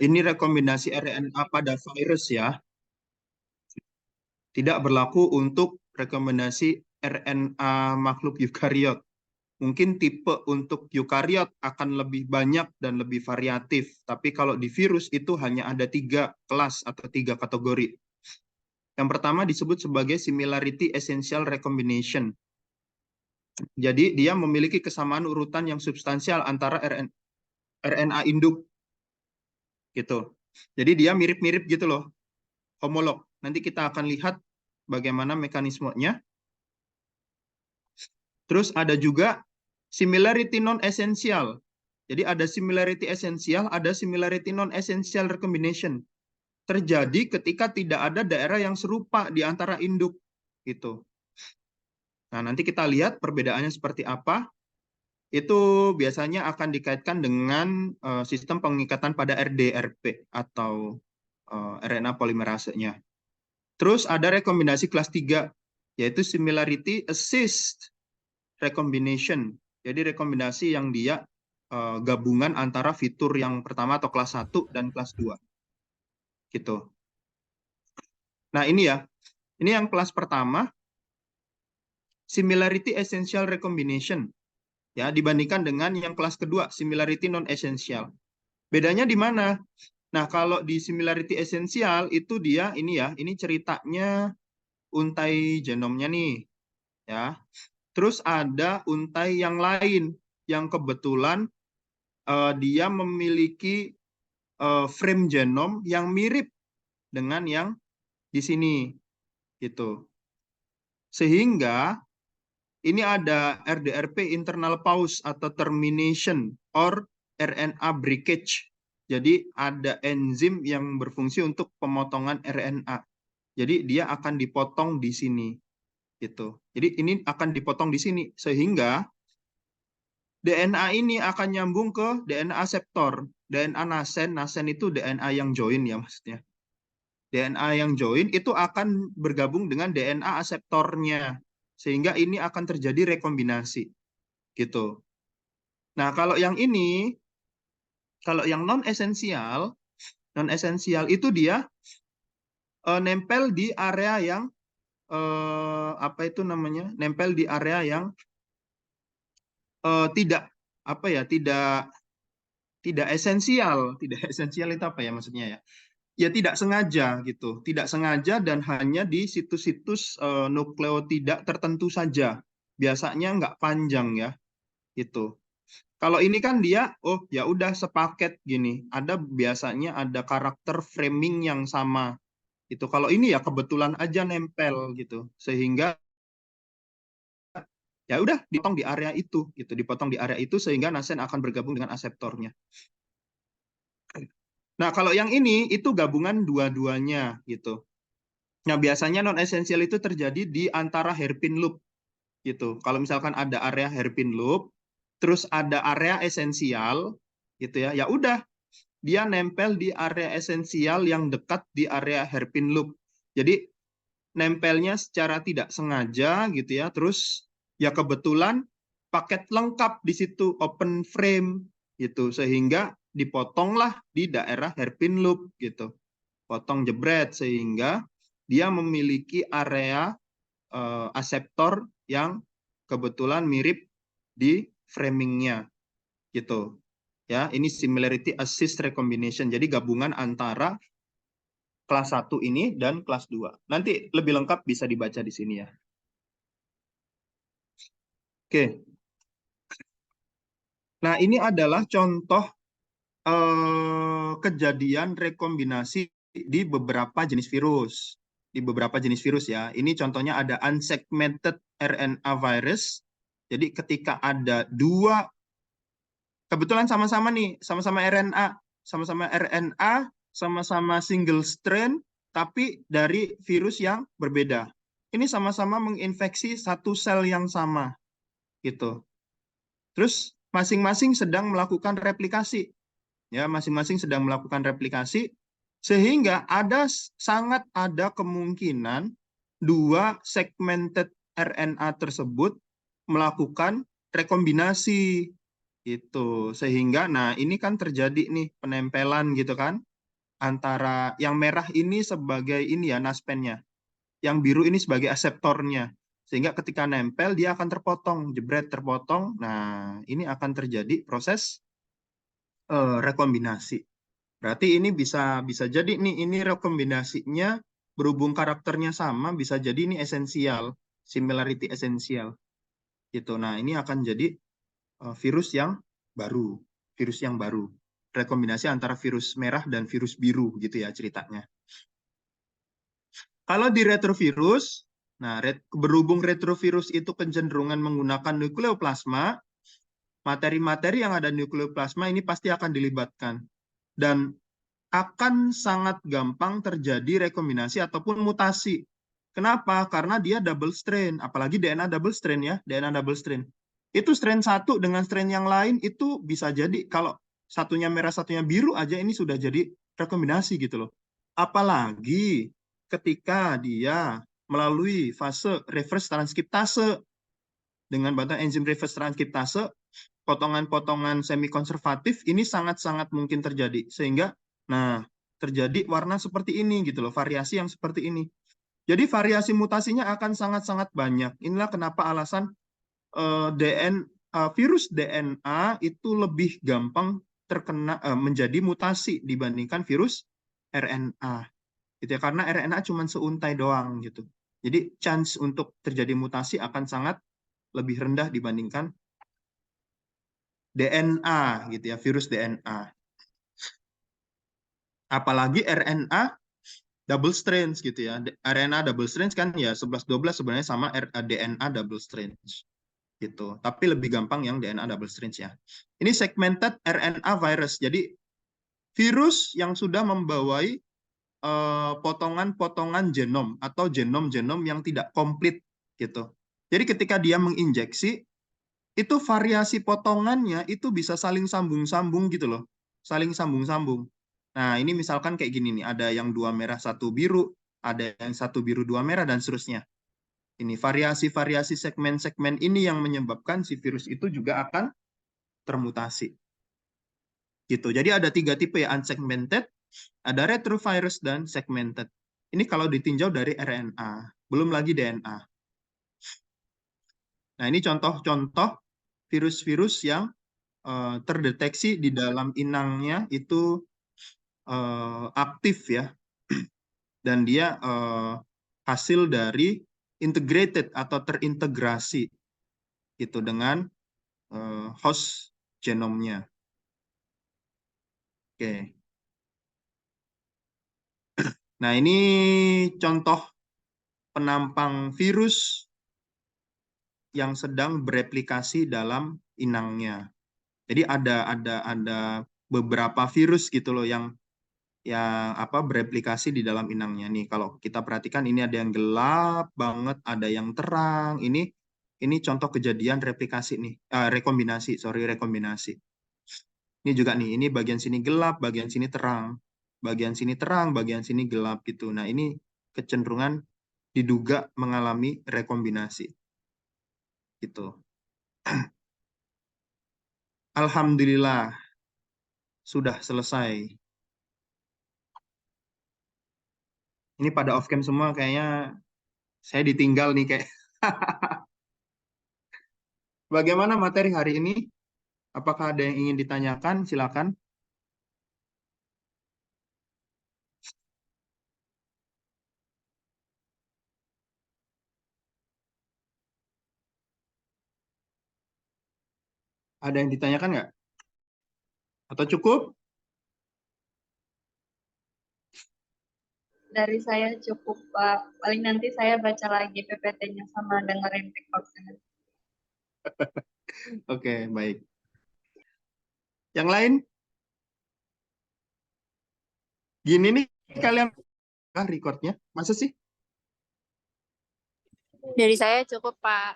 Ini rekomendasi RNA pada virus ya. Tidak berlaku untuk rekomendasi RNA makhluk eukariot. Mungkin tipe untuk eukariot akan lebih banyak dan lebih variatif. Tapi kalau di virus itu hanya ada 3 kelas atau 3 kategori. Yang pertama disebut sebagai similarity essential recombination. Jadi dia memiliki kesamaan urutan yang substansial antara RNA induk. Gitu. Jadi dia mirip-mirip gitu loh. Homolog. Nanti kita akan lihat bagaimana mekanismenya. Terus ada juga similarity non-essential. Jadi ada similarity essential, ada similarity non-essential recombination. Terjadi ketika tidak ada daerah yang serupa di antara induk. Gitu. Nah, nanti kita lihat perbedaannya seperti apa. Itu biasanya akan dikaitkan dengan sistem pengikatan pada RDRP atau RNA polimerasenya. Terus ada rekombinasi kelas 3, yaitu similarity assist recombination. Jadi rekombinasi yang dia gabungan antara fitur yang pertama atau kelas 1 dan kelas 2. Gitu. Nah, ini ya. Ini yang kelas pertama, similarity essential recombination. Ya, dibandingkan dengan yang kelas kedua, similarity non-essential. Bedanya di mana? Nah, kalau di similarity essential itu dia ini ya, ini ceritanya untai genomnya nih. Ya. Terus ada untai yang lain yang kebetulan dia memiliki frame genom yang mirip dengan yang di sini gitu. Sehingga ini ada RDRP internal pause atau termination or RNA breakage. Jadi ada enzim yang berfungsi untuk pemotongan RNA. Jadi dia akan dipotong di sini gitu. Jadi ini akan dipotong di sini sehingga DNA ini akan nyambung ke DNA aseptor. DNA nasen, nasen itu DNA yang join ya maksudnya. DNA yang join itu akan bergabung dengan DNA aseptornya. Sehingga ini akan terjadi rekombinasi. Gitu. Nah, kalau yang ini, kalau yang non-esensial itu dia nempel di area yang apa itu namanya? Nempel di area yang tidak apa ya, tidak esensial. Tidak esensial itu apa ya maksudnya ya? Ya tidak sengaja gitu, tidak sengaja dan hanya di situs-situs nukleotida tertentu saja. Biasanya nggak panjang ya, gitu. Kalau ini kan dia, oh ya udah sepaket gini. Ada biasanya ada karakter framing yang sama. Itu kalau ini ya kebetulan aja nempel gitu, sehingga ya udah dipotong di area itu, gitu. Dipotong di area itu sehingga nasen akan bergabung dengan aseptornya. Nah kalau yang ini itu gabungan dua-duanya gitu. Nah, biasanya non-esensial itu terjadi di antara hairpin loop gitu. Kalau misalkan ada area hairpin loop, terus ada area esensial gitu ya. Ya udah, dia nempel di area esensial yang dekat di area hairpin loop. Jadi nempelnya secara tidak sengaja gitu ya. Terus ya kebetulan paket lengkap di situ open frame gitu sehingga dipotonglah di daerah hairpin loop gitu. Potong jebret sehingga dia memiliki area aseptor yang kebetulan mirip di framingnya gitu ya. Ini similarity assist recombination, jadi gabungan antara kelas 1 ini dan kelas 2. Nanti lebih lengkap bisa dibaca di sini ya. Oke, nah ini adalah contoh kejadian rekombinasi di beberapa jenis virus. Di beberapa jenis virus ya. Ini contohnya ada unsegmented RNA virus. Jadi ketika ada dua, kebetulan sama-sama nih, sama-sama RNA, sama-sama single strain, tapi dari virus yang berbeda. Ini sama-sama menginfeksi satu sel yang sama, gitu. Terus masing-masing sedang melakukan replikasi. Ya, masing-masing sedang melakukan replikasi sehingga sangat ada kemungkinan dua segmented RNA tersebut melakukan rekombinasi itu sehingga nah ini kan terjadi nih penempelan gitu kan antara yang merah ini sebagai ini ya naspennya, yang biru ini sebagai aseptornya. Sehingga ketika nempel dia akan terpotong, jebret terpotong. Nah, ini akan terjadi proses rekombinasi. Berarti ini bisa jadi nih ini rekombinasinya berhubung karakternya sama bisa jadi ini esensial, similarity esensial. Gitu. Nah, ini akan jadi virus yang baru, rekombinasi antara virus merah dan virus biru gitu ya ceritanya. Kalau di retrovirus, nah berhubung retrovirus itu kecenderungan menggunakan nukleoplasma, materi-materi yang ada di nukleoplasma ini pasti akan dilibatkan dan akan sangat gampang terjadi rekombinasi ataupun mutasi. Kenapa? Karena dia double strain, apalagi DNA double strain ya, DNA double strain. Itu strain satu dengan strain yang lain itu bisa jadi kalau satunya merah satunya biru aja ini sudah jadi rekombinasi gitu loh. Apalagi ketika dia melalui fase reverse transkriptase dengan bantuan enzim reverse transkriptase, potongan-potongan semi konservatif ini sangat-sangat mungkin terjadi sehingga nah terjadi warna seperti ini gitu loh, variasi yang seperti ini. Jadi variasi mutasinya akan sangat-sangat banyak. Inilah kenapa alasan virus DNA itu lebih gampang terkena menjadi mutasi dibandingkan virus RNA. Gitu ya, karena RNA cuma seuntai doang gitu. Jadi chance untuk terjadi mutasi akan sangat lebih rendah dibandingkan DNA gitu ya, virus DNA. Apalagi RNA double strands gitu ya. RNA double strands kan ya 11-12 sebenarnya sama DNA double strands gitu. Tapi lebih gampang yang DNA double strands ya. Ini segmented RNA virus. Jadi virus yang sudah membawai potongan-potongan genom atau genom-genom yang tidak komplit gitu. Jadi ketika dia menginjeksi itu variasi potongannya itu bisa saling sambung-sambung gitu loh. Saling sambung-sambung. Nah, ini misalkan kayak gini nih, ada yang 2 merah 1 biru, ada yang 1 biru 2 merah dan seterusnya. Ini variasi-variasi segmen-segmen ini yang menyebabkan si virus itu juga akan termutasi. Gitu. Jadi ada 3 tipe ya, unsegmented, ada retrovirus dan segmented. Ini kalau ditinjau dari RNA, belum lagi DNA. Nah, ini contoh-contoh virus-virus yang terdeteksi di dalam inangnya itu aktif ya, dan dia hasil dari integrated atau terintegrasi gitu dengan host genomnya. Oke. Nah, ini contoh penampang virus yang sedang bereplikasi dalam inangnya. Jadi ada beberapa virus gitu loh yang bereplikasi di dalam inangnya nih. Kalau kita perhatikan ini ada yang gelap banget, ada yang terang. Ini contoh kejadian replikasi nih, rekombinasi. Ini juga nih, ini bagian sini gelap, bagian sini terang. Bagian sini terang, bagian sini gelap gitu. Nah, ini kecenderungan diduga mengalami rekombinasi. Gitu. Alhamdulillah sudah selesai. Ini pada off cam semua kayaknya saya ditinggal nih kayak. Bagaimana materi hari ini? Apakah ada yang ingin ditanyakan? Silakan. Ada yang ditanyakan nggak? Atau cukup? Dari saya cukup, Pak. Paling nanti saya baca lagi PPT-nya sama dengerin record-nya. Oke, baik. Yang lain? Gini nih kalian recordnya. Masa sih? Dari saya cukup, Pak.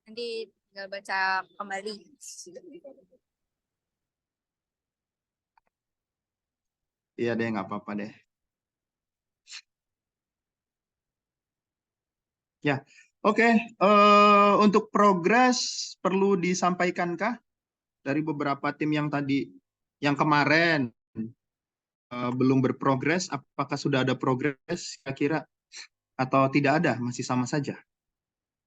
Nanti tinggal baca kembali. Iya deh, nggak apa-apa deh. Ya, oke. Untuk progres perlu disampaikankah dari beberapa tim yang tadi, yang kemarin? belum berprogres, apakah sudah ada progres kira-kira atau tidak ada, masih sama saja?